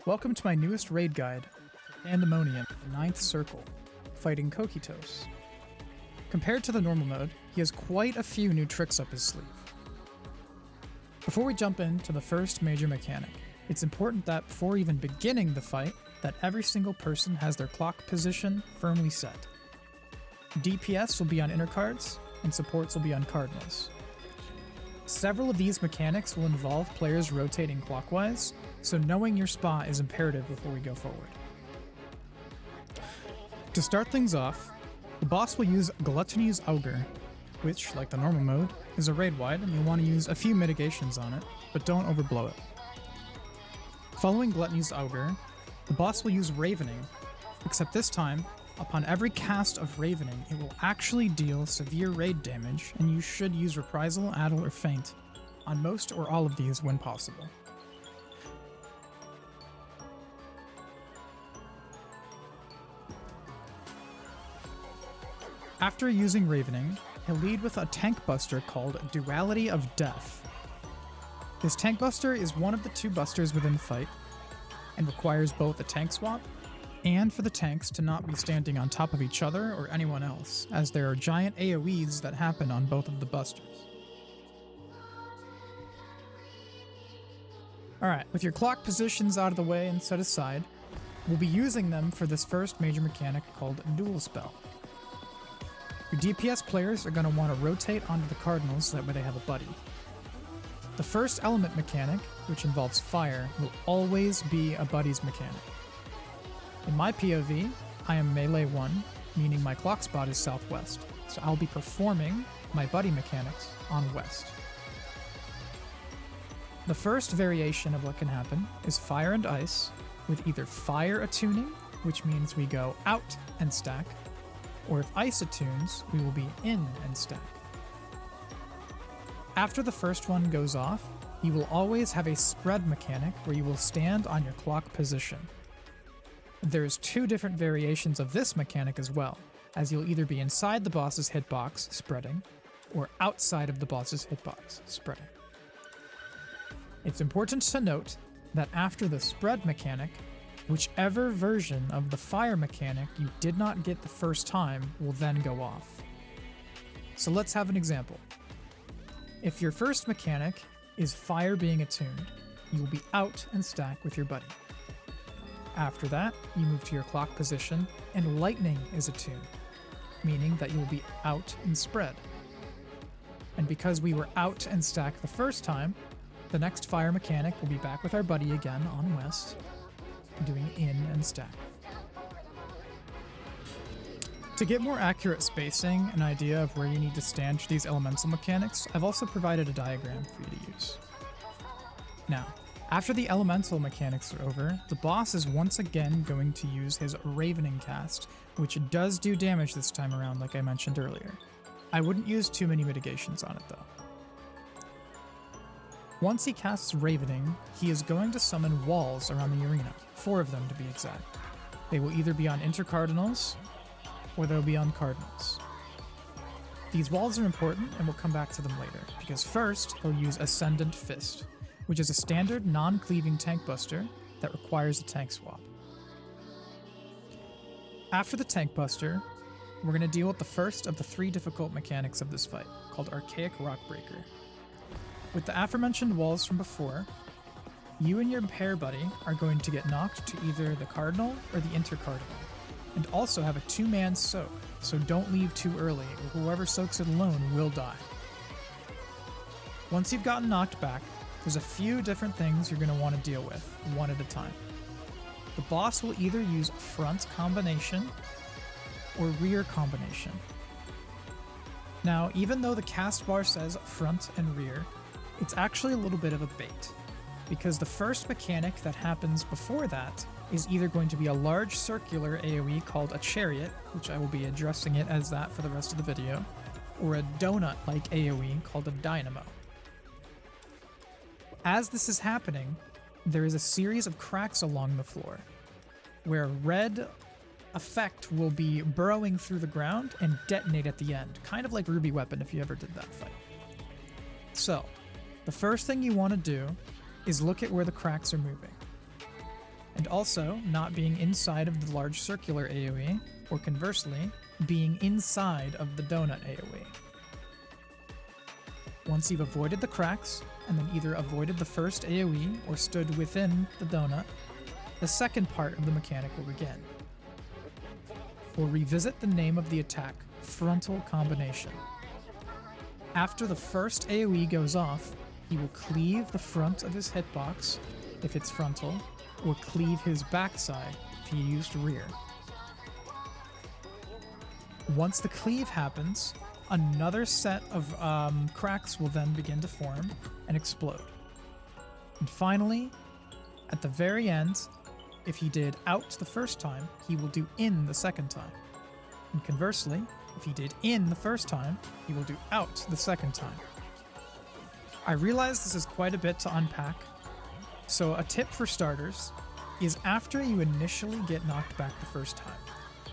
Welcome to my newest raid guide, Pandaemonium, the 9th Circle, fighting Kokitos. Compared to the normal mode, he has quite a few new tricks up his sleeve. Before we jump into the first major mechanic, it's important that before even beginning the fight, that every single person has their clock position firmly set. DPS will be on inner cards, and supports will be on cardinals. Several of these mechanics will involve players rotating clockwise, so knowing your spot is imperative before we go forward. To start things off, the boss will use Gluttony's Augur, which, like the normal mode, is a raid-wide and you'll want to use a few mitigations on it, but don't overblow it. Following Gluttony's Augur, the boss will use Ravening, except this time, upon every cast of Ravening, it will actually deal severe raid damage, and you should use Reprisal, Addle, or Feint on most or all of these when possible. After using Ravening, he'll lead with a tank buster called Duality of Death. This tank buster is one of the two busters within the fight, and requires both a tank swap and for the tanks to not be standing on top of each other or anyone else, as there are giant AoEs that happen on both of the busters. Alright, with your clock positions out of the way and set aside, we'll be using them for this first major mechanic called Dualspell. Your DPS players are going to want to rotate onto the cardinals so that way they have a buddy. The first element mechanic, which involves fire, will always be a buddies mechanic. In my POV, I am melee 1, meaning my clock spot is southwest, so I'll be performing my buddy mechanics on west. The first variation of what can happen is fire and ice, with either fire attuning, which means we go out and stack, or if ice attunes, we will be in and stack. After the first one goes off, you will always have a spread mechanic where you will stand on your clock position. There's two different variations of this mechanic as well, as you'll either be inside the boss's hitbox, spreading, or outside of the boss's hitbox, spreading. It's important to note that after the spread mechanic, whichever version of the fire mechanic you did not get the first time will then go off. So let's have an example. If your first mechanic is fire being attuned, you will be out and stack with your buddy. After that, you move to your clock position, and lightning is attuned, meaning that you will be out and spread. And because we were out and stack the first time, the next fire mechanic will be back with our buddy again on west, doing in and stack. To get more accurate spacing, an idea of where you need to stand for these elemental mechanics, I've also provided a diagram for you to use. Now, after the elemental mechanics are over, the boss is once again going to use his Ravening cast, which does do damage this time around like I mentioned earlier. I wouldn't use too many mitigations on it though. Once he casts Ravening, he is going to summon walls around the arena, 4 of them to be exact. They will either be on intercardinals, or they'll be on cardinals. These walls are important, and we'll come back to them later, because first, he'll use Ascendant Fist, which is a standard non-cleaving tank buster that requires a tank swap. After the tank buster, we're going to deal with the first of the 3 difficult mechanics of this fight, called Archaic Rockbreaker. With the aforementioned walls from before, you and your pair buddy are going to get knocked to either the cardinal or the intercardinal, and also have a 2-man soak, so don't leave too early, or whoever soaks it alone will die. Once you've gotten knocked back, there's a few different things you're going to want to deal with, one at a time. The boss will either use front combination or rear combination. Now, even though the cast bar says front and rear, it's actually a little bit of a bait, because the first mechanic that happens before that is either going to be a large circular AoE called a chariot, which I will be addressing it as that for the rest of the video, or a donut-like AoE called a dynamo. As this is happening, there is a series of cracks along the floor, where red effect will be burrowing through the ground and detonate at the end, kind of like Ruby Weapon if you ever did that fight. So, The first thing you want to do is look at where the cracks are moving. And also, not being inside of the large circular AoE, or conversely, being inside of the donut AoE. Once you've avoided the cracks, and then either avoided the first AoE or stood within the donut, the second part of the mechanic will begin. We'll revisit the name of the attack, Frontal Combination. After the first AoE goes off, he will cleave the front of his hitbox, if it's frontal, or cleave his backside, if he used rear. Once the cleave happens, another set of cracks will then begin to form and explode. And finally, at the very end, if he did out the first time, he will do in the second time. And conversely, if he did in the first time, he will do out the second time. I realize this is quite a bit to unpack, so a tip for starters is after you initially get knocked back the first time,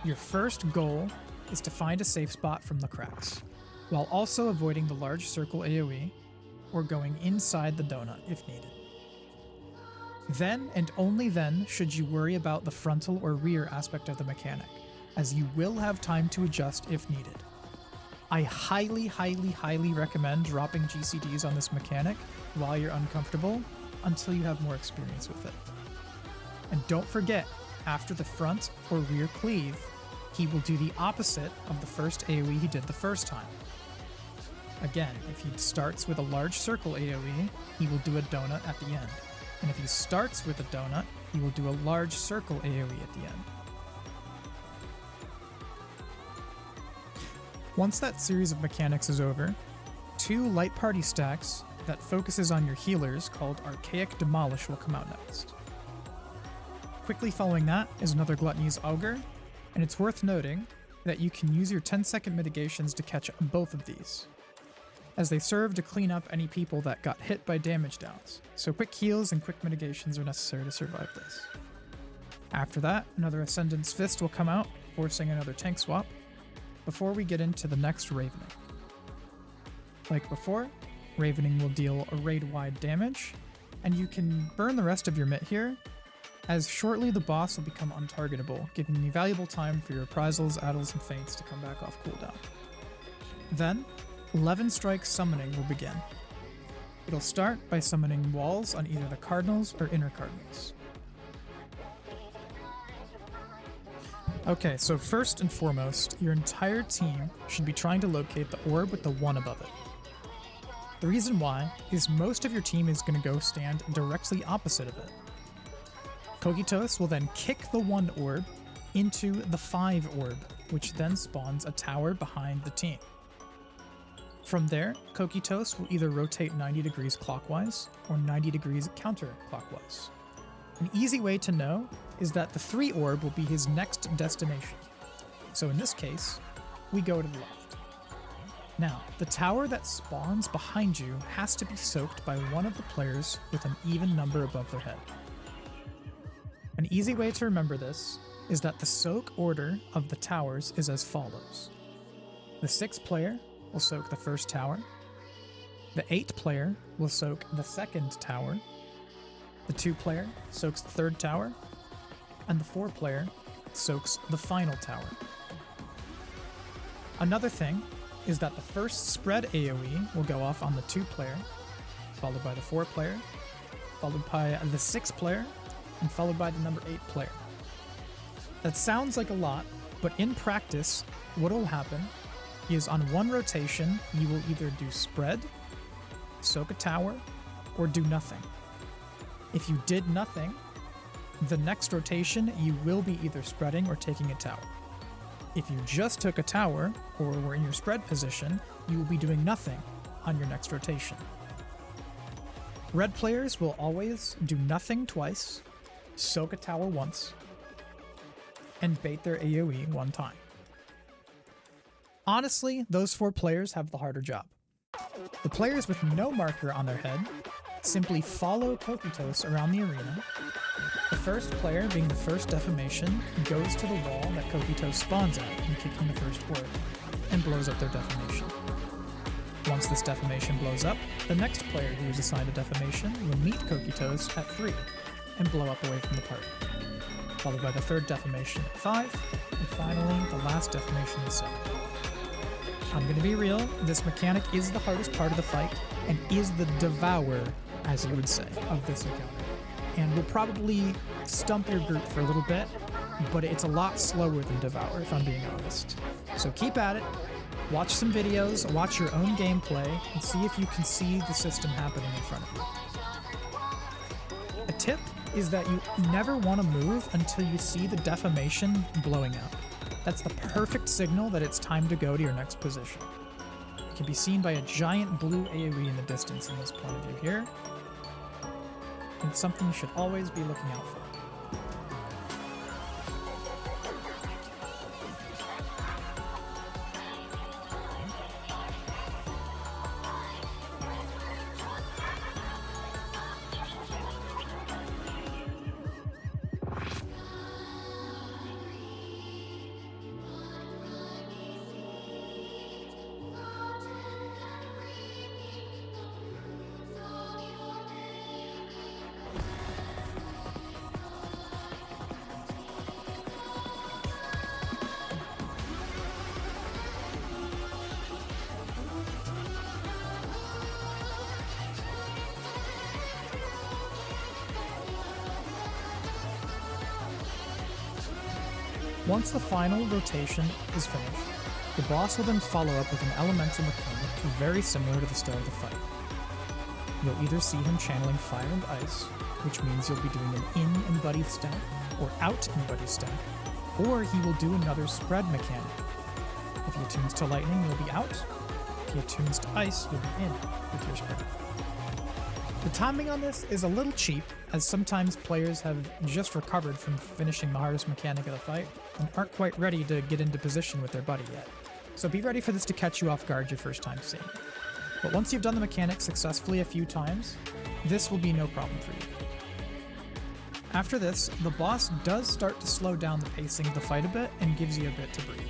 your first goal is to find a safe spot from the cracks, while also avoiding the large circle AoE or going inside the donut if needed. Then and only then should you worry about the frontal or rear aspect of the mechanic, as you will have time to adjust if needed. I highly, highly, highly recommend dropping GCDs on this mechanic while you're uncomfortable until you have more experience with it. And don't forget, after the front or rear cleave, he will do the opposite of the first AoE he did the first time. Again, if he starts with a large circle AoE, he will do a donut at the end. And if he starts with a donut, he will do a large circle AoE at the end. Once that series of mechanics is over, 2 light party stacks that focuses on your healers called Archaic Demolish will come out next. Quickly following that is another Gluttony's Augur, and it's worth noting that you can use your 10-second mitigations to catch both of these, as they serve to clean up any people that got hit by damage downs, so quick heals and quick mitigations are necessary to survive this. After that, another Ascendant's Fist will come out, forcing another tank swap, before we get into the next Ravening. Like before, Ravening will deal a raid-wide damage, and you can burn the rest of your mitt here, as shortly the boss will become untargetable, giving you valuable time for your reprisals, addles, and feints to come back off cooldown. Then, Levinstrike summoning will begin. It'll start by summoning walls on either the cardinals or inner cardinals. Okay, so first and foremost, your entire team should be trying to locate the orb with the 1 above it. The reason why is most of your team is going to go stand directly opposite of it. Kokitos will then kick the 1 orb into the 5 orb, which then spawns a tower behind the team. From there, Kokitos will either rotate 90 degrees clockwise or 90 degrees counterclockwise. An easy way to know is that the 3 orb will be his next destination. So in this case, we go to the left. Now, the tower that spawns behind you has to be soaked by one of the players with an even number above their head. An easy way to remember this is that the soak order of the towers is as follows. The 6th player will soak the first tower, the 8th player will soak the second tower, the 2 player soaks the third tower, and the 4 player soaks the final tower. Another thing is that the first spread AoE will go off on the 2 player, followed by the 4 player, followed by the 6 player, and followed by the number 8 player. That sounds like a lot, but in practice, what will happen is on one rotation, you will either do spread, soak a tower, or do nothing. If you did nothing, the next rotation you will be either spreading or taking a tower. If you just took a tower, or were in your spread position, you will be doing nothing on your next rotation. Red players will always do nothing twice, soak a tower once, and bait their AoE 1 time. Honestly, those 4 players have the harder job. The players with no marker on their head simply follow Kokitos around the arena. The first player, being the first defamation, goes to the wall that Kokitos spawns at in kicking the first orb, and blows up their defamation. Once this deformation blows up, the next player who is assigned a deformation will meet Kokitos at 3 and blow up away from the party, followed by the third deformation at 5, and finally the last deformation at 7. I'm gonna be real, this mechanic is the hardest part of the fight, and is the devourer, as you would say, of this encounter. And will probably stump your group for a little bit, but it's a lot slower than Devour, if I'm being honest. So keep at it, watch some videos, watch your own gameplay, and see if you can see the system happening in front of you. A tip is that you never want to move until you see the deformation blowing up. That's the perfect signal that it's time to go to your next position. It can be seen by a giant blue AoE in the distance in this point of view here. And it's something you should always be looking out for. Once the final rotation is finished, the boss will then follow up with an elemental mechanic very similar to the start of the fight. You'll either see him channeling fire and ice, which means you'll be doing an in-embodied stack, or out-embodied stack, or he will do another spread mechanic. If he attunes to lightning, you'll be out. If he attunes to ice, you'll be in with your spread. The timing on this is a little cheap, as sometimes players have just recovered from finishing the hardest mechanic of the fight and aren't quite ready to get into position with their buddy yet. So be ready for this to catch you off guard your first time seeing it. But once you've done the mechanic successfully a few times, this will be no problem for you. After this, the boss does start to slow down the pacing of the fight a bit and gives you a bit to breathe.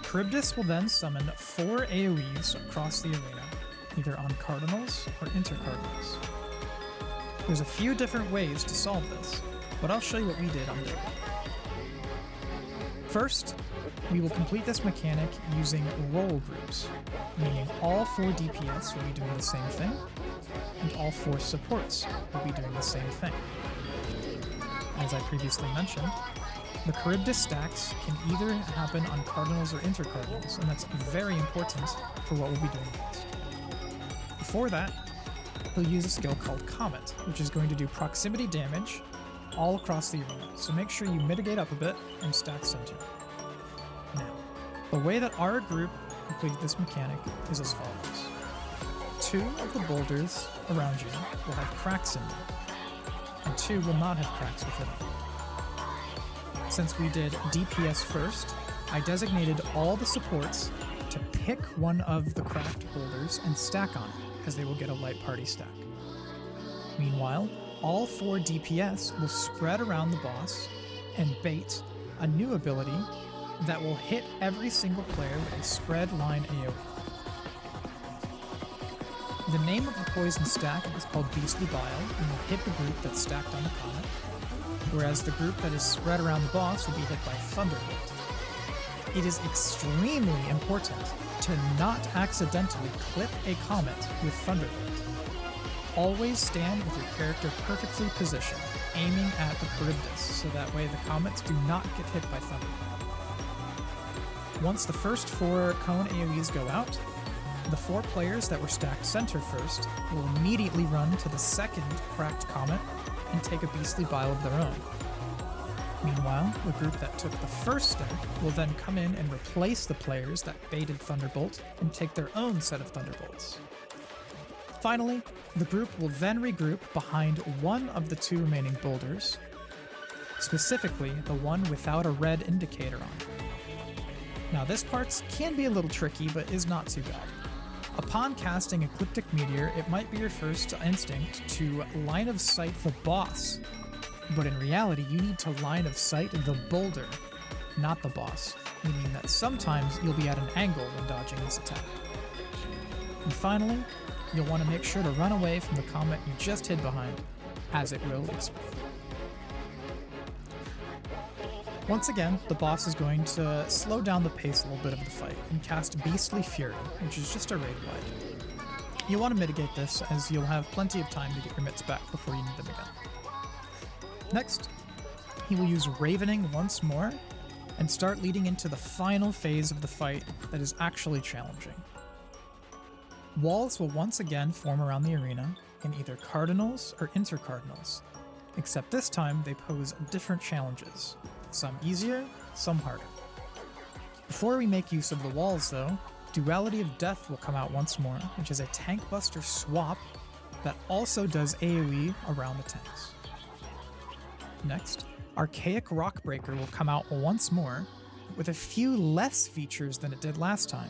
Charybdis will then summon 4 AoEs across the arena, either on cardinals or intercardinals. There's a few different ways to solve this, but I'll show you what we did on day 1. First, we will complete this mechanic using role groups, meaning all 4 DPS will be doing the same thing, and all 4 supports will be doing the same thing. As I previously mentioned, the Charybdis stacks can either happen on cardinals or intercardinals, and that's very important for what we'll be doing next. Before that, he'll use a skill called Comet, which is going to do proximity damage all across the arena, so make sure you mitigate up a bit and stack center. Now, the way that our group completed this mechanic is as follows. 2 of the boulders around you will have cracks in them, and 2 will not have cracks within them. Since we did DPS first, I designated all the supports to pick one of the cracked boulders and stack on it, as they will get a light party stack. Meanwhile, all 4 DPS will spread around the boss and bait a new ability that will hit every single player with a spread line AoE. The name of the poison stack is called Beastly Bile and will hit the group that's stacked on the Comet, whereas the group that is spread around the boss will be hit by Thunderbolt. It is extremely important to not accidentally clip a Comet with Thunderbolt. Always stand with your character perfectly positioned, aiming at the Charybdis, so that way the Comets do not get hit by Thunderbolt. Once the first 4 cone AoEs go out, the 4 players that were stacked center first will immediately run to the second cracked Comet and take a Beastly Bile of their own. Meanwhile, the group that took the first stack will then come in and replace the players that baited Thunderbolt and take their own set of Thunderbolts. Finally, the group will then regroup behind one of the 2 remaining boulders, specifically the one without a red indicator on it. Now this part can be a little tricky, but is not too bad. Upon casting Ecliptic Meteor, it might be your first instinct to line of sight the boss, but in reality you need to line of sight the boulder, not the boss, meaning that sometimes you'll be at an angle when dodging this attack. And finally, you'll want to make sure to run away from the comet you just hid behind, as it will explode. Once again, the boss is going to slow down the pace a little bit of the fight and cast Beastly Fury, which is just a raid wide. You'll want to mitigate this, as you'll have plenty of time to get your mitts back before you need them again. Next, he will use Ravening once more and start leading into the final phase of the fight that is actually challenging. Walls will once again form around the arena in either cardinals or intercardinals, except this time they pose different challenges, some easier, some harder. Before we make use of the walls though, Duality of Death will come out once more, which is a tank buster swap that also does AoE around the tanks. Next, Archaic Rockbreaker will come out once more, with a few less features than it did last time.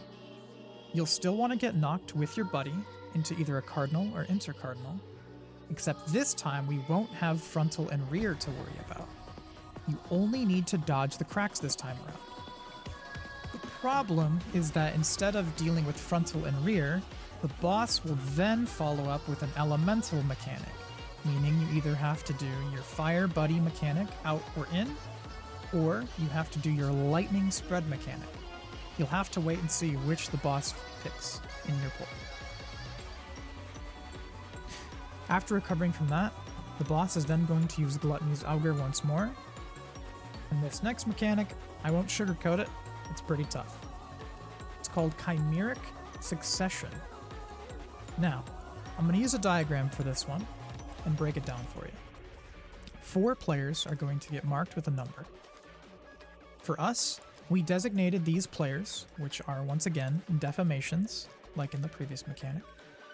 You'll still want to get knocked with your buddy into either a cardinal or intercardinal, except this time we won't have frontal and rear to worry about. You only need to dodge the cracks this time around. The problem is that instead of dealing with frontal and rear, the boss will then follow up with an elemental mechanic, meaning you either have to do your fire buddy mechanic out or in, or you have to do your lightning spread mechanic. You'll have to wait and see which the boss picks in your pool. After recovering from that, the boss is then going to use Gluttony's Augur once more, and this next mechanic, I won't sugarcoat it, it's pretty tough. It's called Chimeric Succession. Now, I'm going to use a diagram for this one and break it down for you. 4 players are going to get marked with a number. For us, we designated these players, which are once again defamations, like in the previous mechanic,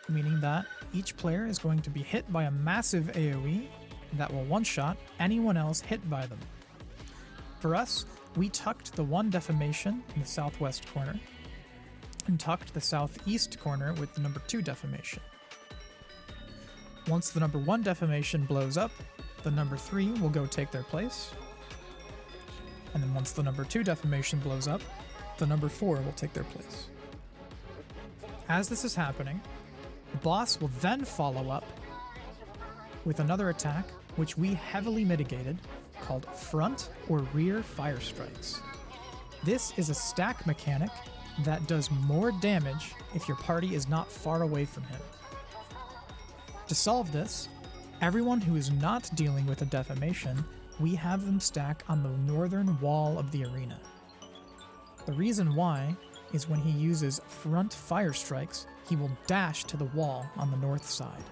meaning that each player is going to be hit by a massive AoE that will one-shot anyone else hit by them. For us, we tucked the 1 defamation in the southwest corner, and tucked the southeast corner with the number 2 defamation. Once the number 1 defamation blows up, the number 3 will go take their place, and then once the number 2 defamation blows up, the number 4 will take their place. As this is happening, the boss will then follow up with another attack, which we heavily mitigated, called Front or Rear Fire Strikes. This is a stack mechanic that does more damage if your party is not far away from him. To solve this, everyone who is not dealing with a defamation, we have them stack on the northern wall of the arena. The reason why is when he uses Front Fire Strikes, he will dash to the wall on the north side.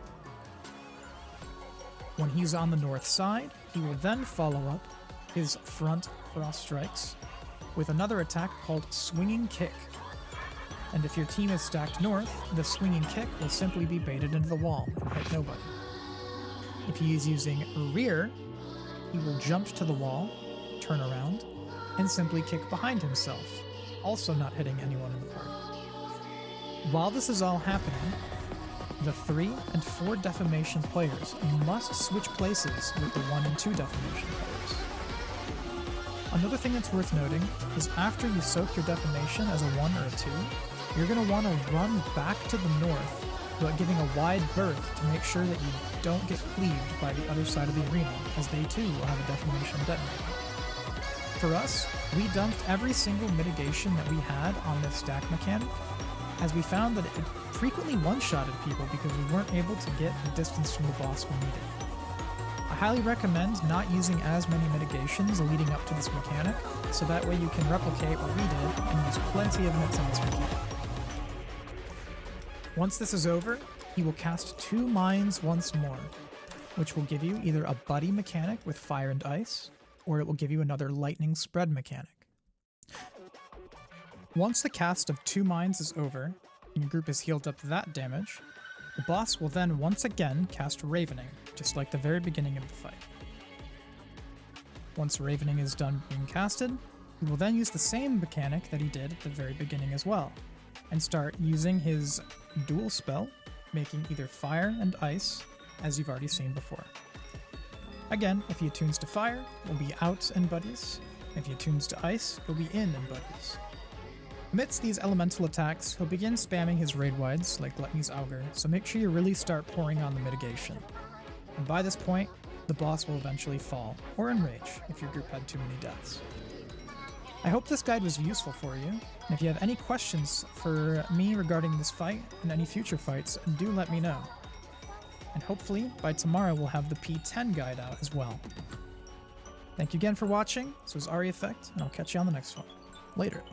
When he's on the north side, he will then follow up his Front Frost Strikes with another attack called Swinging Kick. And if your team is stacked north, the Swinging Kick will simply be baited into the wall and hit nobody. If he is using Rear, he will jump to the wall, turn around, and simply kick behind himself, also not hitting anyone in the party. While this is all happening, the 3 and 4 defamation players must switch places with the 1 and 2 defamation players. Another thing that's worth noting is after you soak your defamation as a 1 or a 2, you're going to want to run back to the north, but giving a wide berth to make sure that you don't get cleaved by the other side of the arena, as they too will have a defamation detonator. For us, we dumped every single mitigation that we had on this stack mechanic, as we found that it frequently one-shotted people because we weren't able to get the distance from the boss we needed. I highly recommend not using as many mitigations leading up to this mechanic, so that way you can replicate what we did and use plenty of mitts on this mechanic. Once this is over, he will cast 2 mines once more, which will give you either a buddy mechanic with fire and ice, or it will give you another lightning spread mechanic. Once the cast of 2 mines is over, and your group is healed up to that damage, the boss will then once again cast Ravening, just like the very beginning of the fight. Once Ravening is done being casted, he will then use the same mechanic that he did at the very beginning as well, and start using his Dualspell, making either fire and ice, as you've already seen before. Again, if he attunes to fire, we'll be out and buddies, If he attunes to ice, he'll be in buddies. Amidst these elemental attacks, he'll begin spamming his raid wides like Gluttony's Augur, so make sure you really start pouring on the mitigation. And by this point, the boss will eventually fall, or enrage if your group had too many deaths. I hope this guide was useful for you, and if you have any questions for me regarding this fight and any future fights, do let me know. And hopefully, by tomorrow we'll have the P10 guide out as well. Thank you again for watching. This was Ahri Effect, and I'll catch you on the next one. Later.